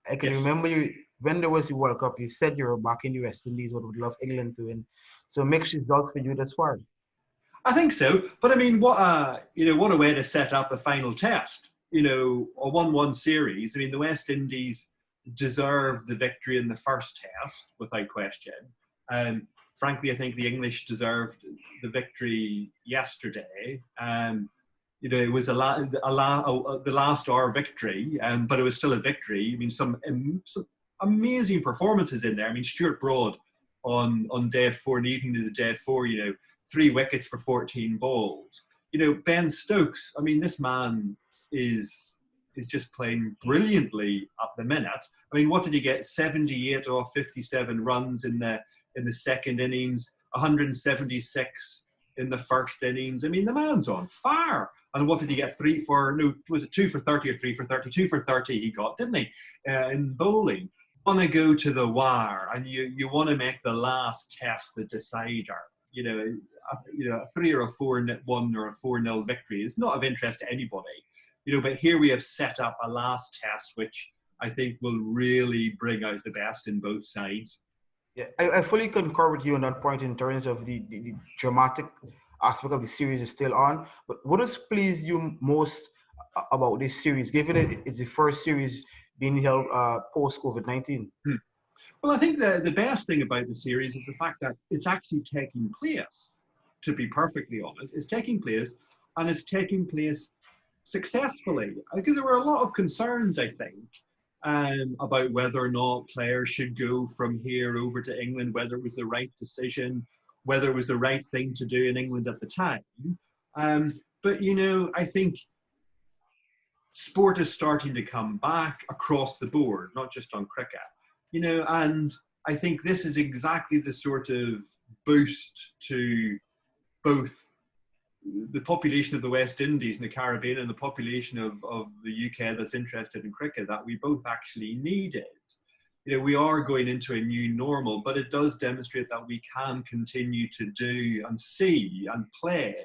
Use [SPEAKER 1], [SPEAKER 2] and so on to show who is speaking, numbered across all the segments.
[SPEAKER 1] I can
[SPEAKER 2] Yes.
[SPEAKER 1] remember you when there was the World Cup. You said you were back in the West Indies, would love England to win. So mixed results for you this far.
[SPEAKER 2] I think so. But I mean, what a way to set up the final test. A 1-1 series. I mean, the West Indies deserved the victory in the first test, without question. Frankly, I think the English deserved the victory yesterday. It was the last hour victory, but it was still a victory. I mean, some amazing performances in there. I mean, Stuart Broad on day 4 and even to the day 4, 3 wickets for 14 balls. Ben Stokes, I mean, this man is just playing brilliantly at the minute. I mean, what did he get? 78 off 57 runs in the second innings, 176 in the first innings. I mean, the man's on fire. And what did he get? 2 for 30 or 3 for 30? 2 for 30 he got, didn't he? In bowling. You want to go to the wire and you want to make the last test the decider. A 3 or a 4-1 or a 4-0 victory is not of interest to anybody. But here we have set up a last test, which I think will really bring out the best in both sides.
[SPEAKER 1] Yeah, I fully concur with you on that point in terms of the dramatic aspect of the series is still on. But what has pleased you most about this series, given it's the first series being held post COVID-19?
[SPEAKER 2] Well, I think the best thing about the series is the fact that it's actually taking place, to be perfectly honest. It's taking place, and it's taking place successfully. Because there were a lot of concerns, I think, about whether or not players should go from here over to England, whether it was the right decision, whether it was the right thing to do in England at the time. But, I think sport is starting to come back across the board, not just on cricket. And I think this is exactly the sort of boost to both the population of the West Indies and the Caribbean and the population of the UK that's interested in cricket that we both actually needed. We are going into a new normal, but it does demonstrate that we can continue to do and see and play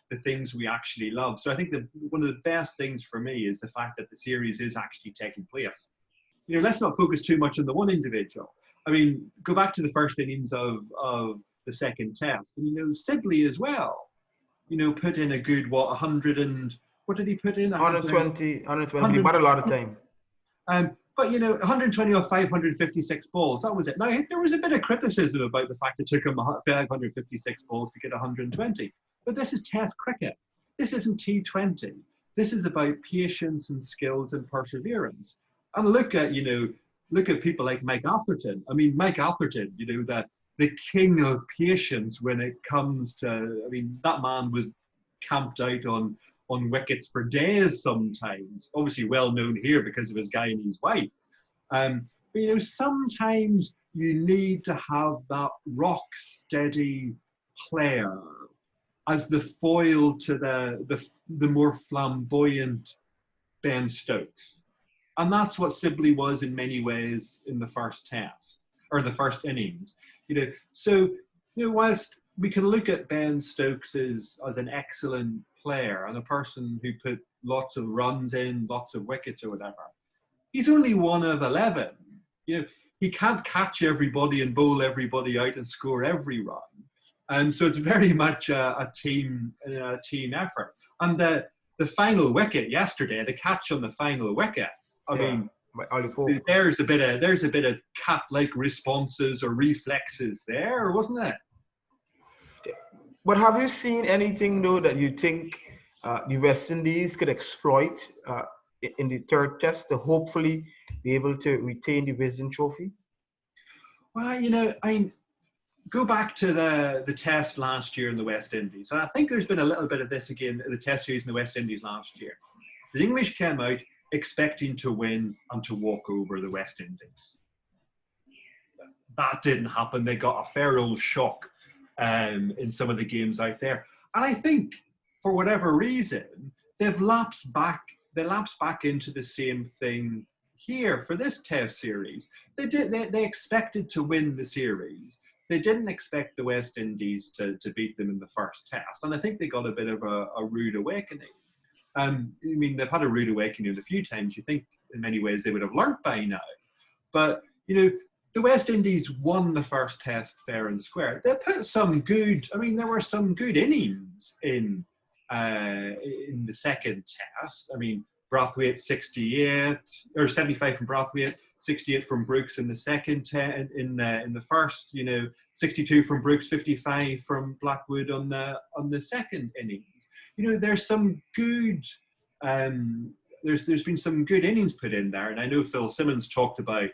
[SPEAKER 2] the things we actually love. So I think that one of the best things for me is the fact that the series is actually taking place. Let's not focus too much on the one individual. I mean, go back to the first innings of the second test. And, Sibley as well, put in a good, 100 and, what did he put in?
[SPEAKER 1] 120, we had a lot of time.
[SPEAKER 2] But, 120 or 556 balls, that was it. Now, there was a bit of criticism about the fact it took him 556 balls to get 120. But this is Test cricket. This isn't T20. This is about patience and skills and perseverance. And look at people like Mike Atherton. I mean, Mike Atherton, the king of patience when it comes to, that man was camped out on wickets for days sometimes. Obviously well known here because of his Guyanese wife. But, sometimes you need to have that rock steady player as the foil to the more flamboyant Ben Stokes. And that's what Sibley was in many ways in the first test, or the first innings. So, whilst we can look at Ben Stokes as an excellent player and a person who put lots of runs in, lots of wickets or whatever, he's only one of 11. He can't catch everybody and bowl everybody out and score every run. And so it's very much a team effort. And the final wicket yesterday, the catch on the final wicket, there's a bit of cat-like responses or reflexes there, wasn't it?
[SPEAKER 1] But have you seen anything though that you think the West Indies could exploit in the third test to hopefully be able to retain the Wisden Trophy?
[SPEAKER 2] Well, go back to the test last year in the West Indies. And I think there's been a little bit of this again, the test series in the West Indies last year. The English came out expecting to win and to walk over the West Indies. That didn't happen. They got a fair old shock in some of the games out there. And I think, for whatever reason, they've lapsed back into the same thing here for this test series. They expected to win the series. They didn't expect the West Indies to beat them in the first test. And I think they got a bit of a rude awakening. They've had a rude awakening a few times. You think, in many ways, they would have learnt by now. But, the West Indies won the first test fair and square. They put some good, there were some good innings in the second test. Brathwaite 68, or 75 from Brathwaite, 68 from Brooks in the second in the first, 62 from Brooks, 55 from Blackwood on the second innings. There's some good there's been some good innings put in there, and I know Phil Simmons talked about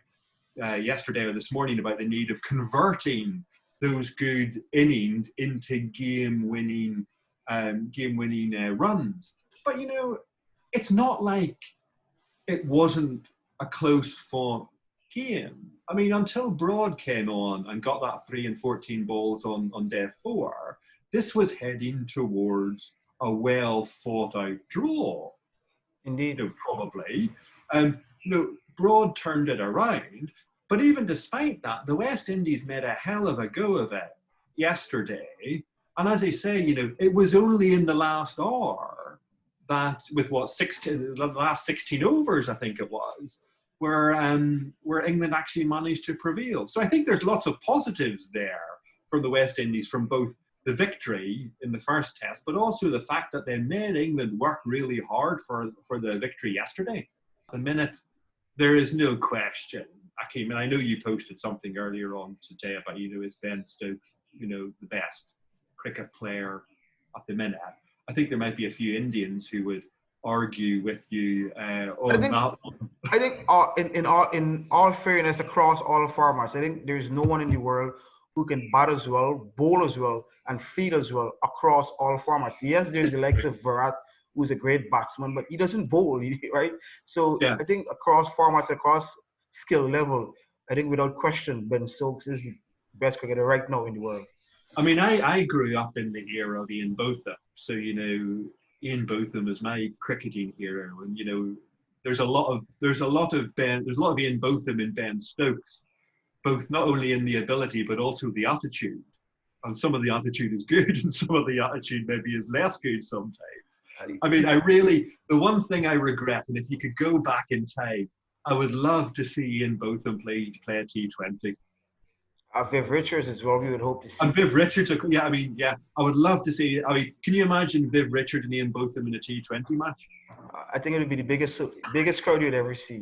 [SPEAKER 2] yesterday or this morning about the need of converting those good innings into game-winning runs. But it's not like it wasn't a close-fought game. Until Broad came on and got that 3 and 14 balls on day 4, this was heading towards a well-thought-out draw.
[SPEAKER 1] Indeed,
[SPEAKER 2] probably. Broad turned it around, but even despite that, the West Indies made a hell of a go of it yesterday. And as I say, it was only in the last hour that, with the last 16 overs, I think it was, where England actually managed to prevail. So I think there's lots of positives there from the West Indies, from both the victory in the first test, but also the fact that they made England work really hard for the victory yesterday. The minute, there is no question, Akeem, and I know you posted something earlier on today about, is Ben Stokes, the best cricket player at the minute. I think there might be a few Indians who would argue with you on that one.
[SPEAKER 1] I think in all fairness, across all formats, I think there's no one in the world who can bat as well, bowl as well, and field as well across all formats. Yes, there's the likes of Virat, who's a great batsman, but he doesn't bowl, right? So yeah. I think across formats, across skill level, I think without question, Ben Stokes is the best cricketer right now in the world.
[SPEAKER 2] I grew up in the era of Ian Botham, so Ian Botham is my cricketing hero, and there's a lot of Ian Botham in Ben Stokes, both not only in the ability but also the attitude. And some of the attitude is good, and some of the attitude maybe is less good sometimes. The one thing I regret, and if you could go back in time, I would love to see Ian Botham play a T20.
[SPEAKER 1] Viv Richards as well, we would hope to see.
[SPEAKER 2] And Viv Richards, I would love to see. Can you imagine Viv Richards and Ian Botham in a T20 match?
[SPEAKER 1] I think it would be the biggest crowd you'd ever see.